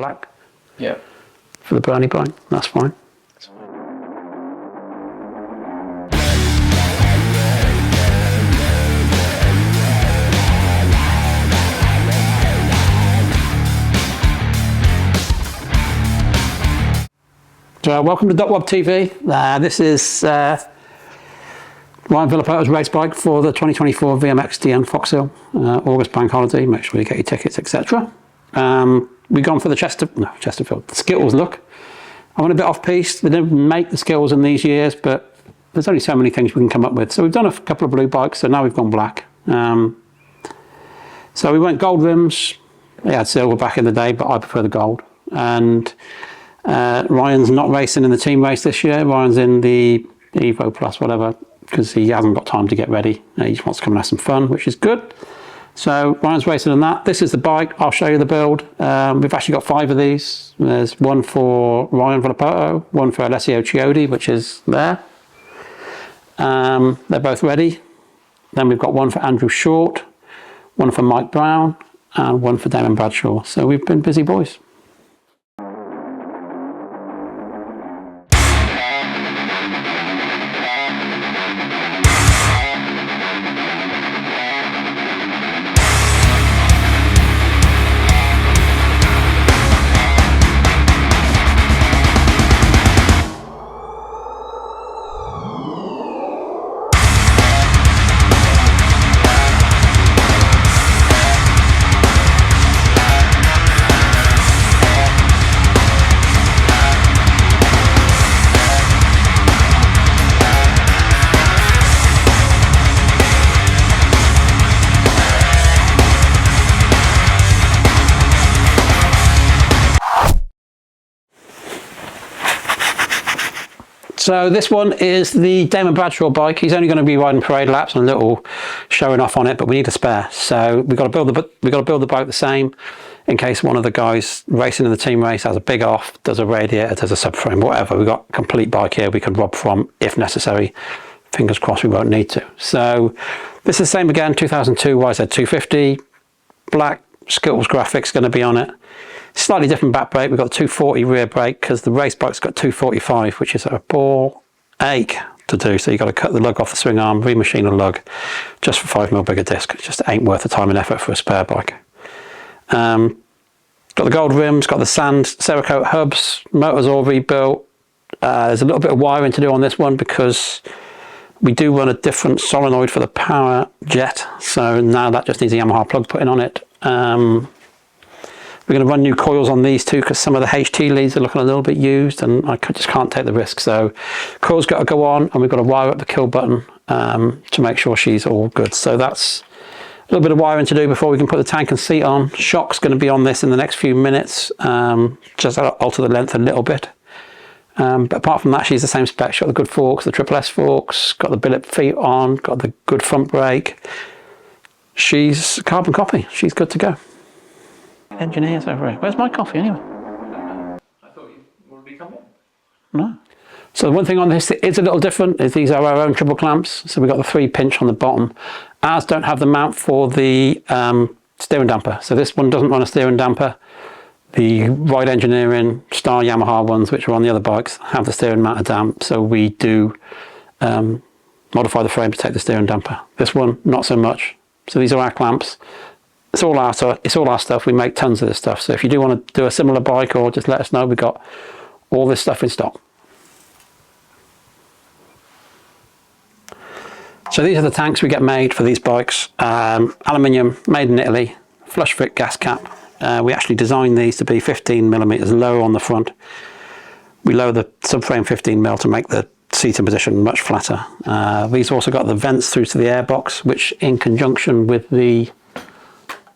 black. Yeah. For the Bernie bike, that's fine. So welcome to DocWob TV. This is Ryan Villopoto's race bike for the 2024 VMXdN Foxhill August bank holiday. Make sure you get your tickets, etc. We've gone for the Chesterfield, the Skittles look. I went a bit off piste. They didn't make the Skittles in these years, but there's only so many things we can come up with. So we've done a couple of blue bikes, so now we've gone black. So we went gold rims. They had silver back in the day, but I prefer the gold. And Ryan's not racing in the team race this year. Ryan's in the Evo Plus, whatever, because he hasn't got time to get ready. He just wants to come and have some fun, which is good. So Ryan's racing in that. This is the bike. I'll show you the build. We've actually got 5 of these. There's one for Ryan Villopoto, one for Alessio Chiodi, which is there. They're both ready. Then we've got one for Andrew Short, one for Mike Brown, and one for Damon Bradshaw. So we've been busy boys. So this one is the Damon Bradshaw bike. He's only going to be riding parade laps and a little showing off on it, but we need a spare. So we've got to build the bike the same in case one of the guys racing in the team race has a big off, does a radiator, does a subframe, whatever. We've got a complete bike here we can rob from if necessary. Fingers crossed we won't need to. So this is the same again, 2002 YZ250, black Skittles graphics going to be on it. Slightly different back brake. We've got 240 rear brake because the race bike's got 245, which is a ball ache to do. So you've got to cut the lug off the swing arm, remachine a lug just for 5mm bigger disc. It just ain't worth the time and effort for a spare bike. Got the gold rims, got the sand Cerakote hubs, motors all rebuilt. There's a little bit of wiring to do on this one because we do run a different solenoid for the power jet. So now that just needs a Yamaha plug put in on it. We're going to run new coils on these too because some of the HT leads are looking a little bit used and I just can't take the risk. So coils got to go on and we've got to wire up the kill button to make sure she's all good. So that's a little bit of wiring to do before we can put the tank and seat on. Shock's going to be on this in the next few minutes, just alter the length a little bit. But apart from that, she's the same spec. She's got the good forks, the Triple S forks, got the billet feet on, got the good front brake. She's a carbon copy. She's good to go. Engineers over here. Where's my coffee anyway? I thought you would be coming. No. So the one thing on this is a little different is these are our own triple clamps. So we've got the 3 pinch on the bottom. Ours don't have the mount for the steering damper. So this one doesn't run a steering damper. The Ride Engineering Star Yamaha ones, which are on the other bikes, have the steering mounted damp. So we do modify the frame to take the steering damper. This one, not so much. So these are our clamps. It's all our stuff. We make tons of this stuff. So if you do want to do a similar bike or just let us know, we've got all this stuff in stock. So these are the tanks we get made for these bikes. Aluminium, made in Italy, flush fit gas cap. We actually designed these to be 15mm lower on the front. We lower the subframe 15mm to make the seating position much flatter. These also got the vents through to the airbox, which in conjunction with the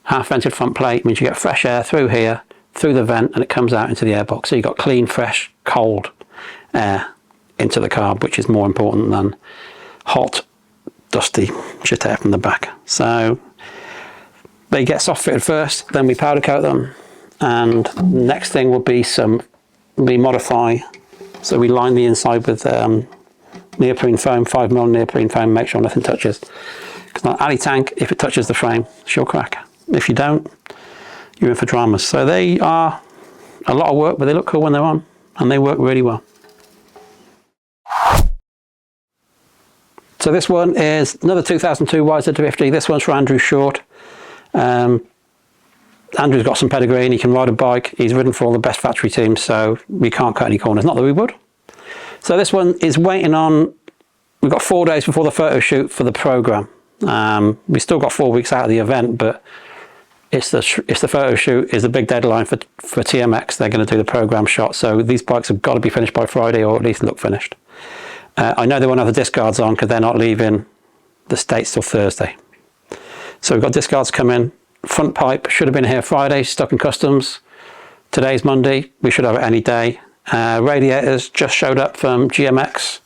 half vented front plate means you get fresh air through here, through the vent, and it comes out into the airbox. So you've got clean, fresh, cold air into the carb, which is more important than hot, dusty shit air from the back. So they get soft fitted first, then we powder coat them, and next thing will be we modify. So we line the inside with neoprene foam, 5mm neoprene foam, make sure nothing touches. Because on alley tank, if it touches the frame, she'll crack. If you don't, you're in for dramas. So they are a lot of work, but they look cool when they're on, and they work really well. So this one is another 2002 YZ250. This one's for Andrew Short. Andrew's got some pedigree and he can ride a bike. He's ridden for all the best factory teams, so we can't cut any corners. Not that we would. So this one is waiting on, we've got 4 days before the photo shoot for the program. We still got 4 weeks out of the event, but it's the photo shoot is the big deadline for TMX. They're going to do the program shot. So these bikes have got to be finished by Friday, or at least look finished. I know they won't have the discards on because they're not leaving the States till Thursday. So we've got discards coming. Front pipe should have been here Friday, stuck in customs. Today's Monday, we should have it any day. Radiators just showed up from GMX.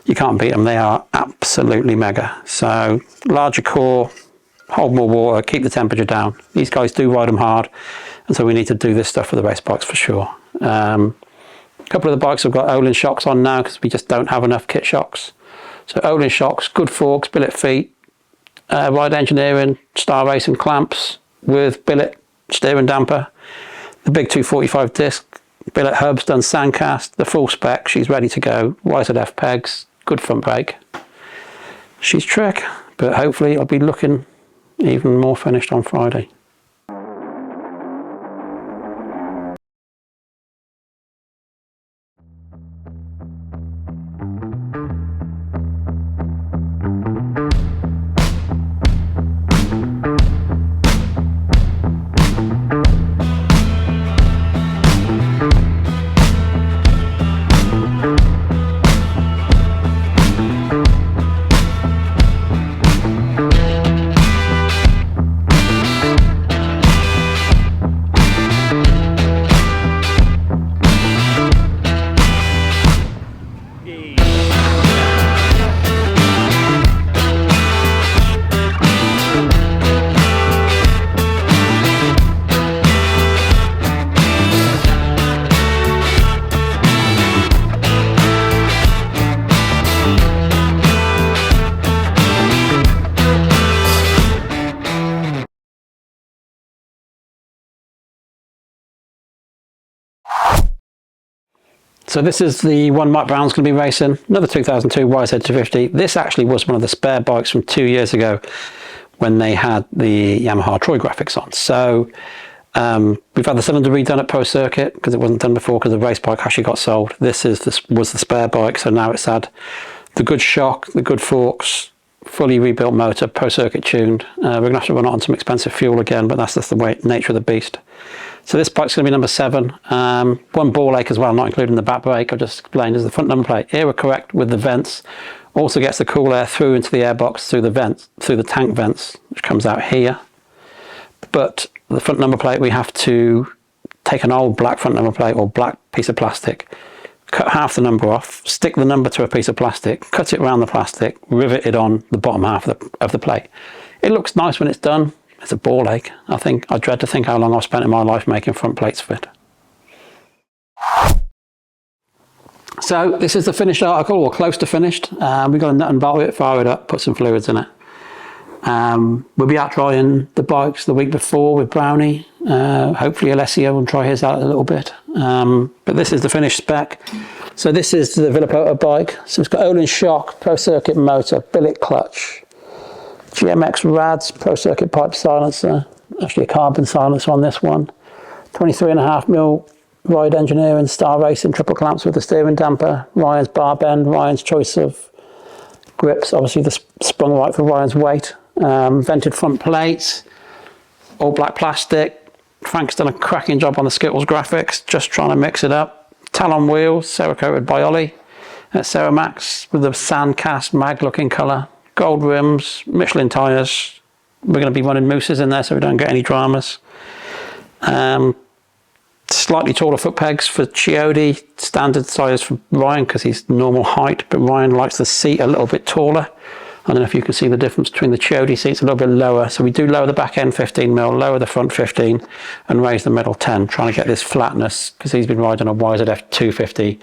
You can't beat them, they are absolutely mega. So larger core, hold more water, keep the temperature down. These guys do ride them hard, and so we need to do this stuff for the race bikes for sure. A couple of the bikes have got Olin shocks on now because we just don't have enough kit shocks. So Olin shocks, good forks, billet feet, Ride Engineering, Star Racing clamps with billet steering damper, the big 245 disc, billet hubs done sandcast, the full spec, she's ready to go, YZF pegs, good front brake. She's trick, but hopefully I'll be looking even more finished on Friday. So this is the one Mike Brown's going to be racing, another 2002 YZ250. This actually was one of the spare bikes from 2 years ago when they had the Yamaha Troy graphics on. So we've had the cylinder redone at Pro Circuit because it wasn't done before because the race bike actually got sold. This was the spare bike, so now it's had the good shock, the good forks, fully rebuilt motor, Pro Circuit tuned. We're going to have to run it on some expensive fuel again, but that's just the nature of the beast. So this bike's going to be number 7. One ball ache as well, not including the back brake. I've just explained is the front number plate. Era correct with the vents. Also gets the cool air through into the airbox through the vents, through the tank vents, which comes out here. But the front number plate, we have to take an old black front number plate or black piece of plastic, cut half the number off, stick the number to a piece of plastic, cut it around the plastic, rivet it on the bottom half of the plate. It looks nice when it's done. It's a ball ache. I dread to think how long I've spent in my life making front plates fit. So this is the finished article, or close to finished. We've got a nut and bolt it, fire it up, put some fluids in it. We'll be out trying the bikes the week before with Brownie. Hopefully Alessio will try his out a little bit. But this is the finished spec. So this is the Villopoto bike. So it's got Olin shock, Pro Circuit motor, billet clutch, GMX Rads, Pro Circuit pipe silencer, actually a carbon silencer on this one, 23.5mm Ride Engineering, Star Racing triple clamps with the steering damper, Ryan's bar bend, Ryan's choice of grips, obviously the sprung right for Ryan's weight, vented front plates, all black plastic. Frank's done a cracking job on the Skittles graphics, just trying to mix it up. Talon wheels, Cerakoted by Ollie at Ceramax with the sandcast mag looking colour. Gold rims, Michelin tyres. We're going to be running mooses in there so we don't get any dramas. Slightly taller foot pegs for Chiodi, standard size for Ryan because he's normal height, but Ryan likes the seat a little bit taller. I don't know if you can see the difference between the Chiodi seats, a little bit lower. So we do lower the back end 15mm, lower the front 15 and raise the middle 10, trying to get this flatness because he's been riding a YZF 250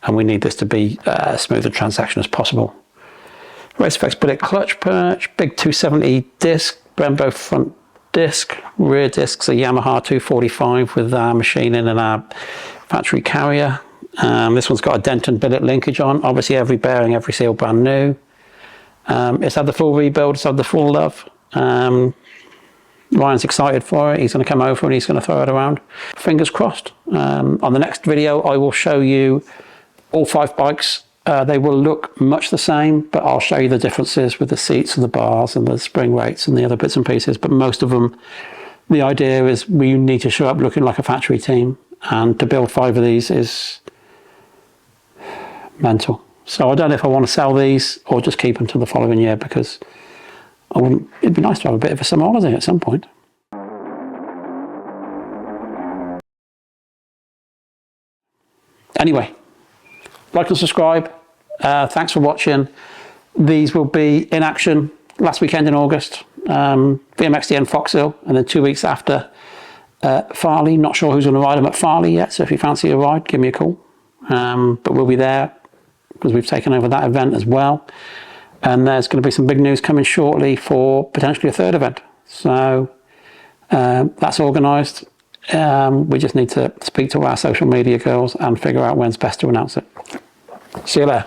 and we need this to be as smooth a transaction as possible. Race effects billet clutch perch, big 270 disc, Brembo front disc. Rear discs are Yamaha 245 with our machining and our factory carrier. This one's got a dent and billet linkage on. Obviously every bearing, every seal brand new. It's had the full rebuild, it's had the full love. Ryan's excited for it. He's going to come over and he's going to throw it around. Fingers crossed. On the next video I will show you all 5 bikes. They will look much the same, but I'll show you the differences with the seats and the bars and the spring rates and the other bits and pieces. But most of them, the idea is we need to show up looking like a factory team, and to build 5 of these is mental. So I don't know if I want to sell these or just keep them till the following year, because it'd be nice to have a bit of a summer holiday at some point. Anyway, like and subscribe. Thanks for watching. These will be in action last weekend in August, VMXdN Foxhill, and then 2 weeks after Farleigh. Not sure who's going to ride them at Farleigh yet, so if you fancy a ride, give me a call. But we'll be there because we've taken over that event as well. And there's going to be some big news coming shortly for potentially a 3rd event. So that's organised. We just need to speak to our social media girls and figure out when's best to announce it. See you later.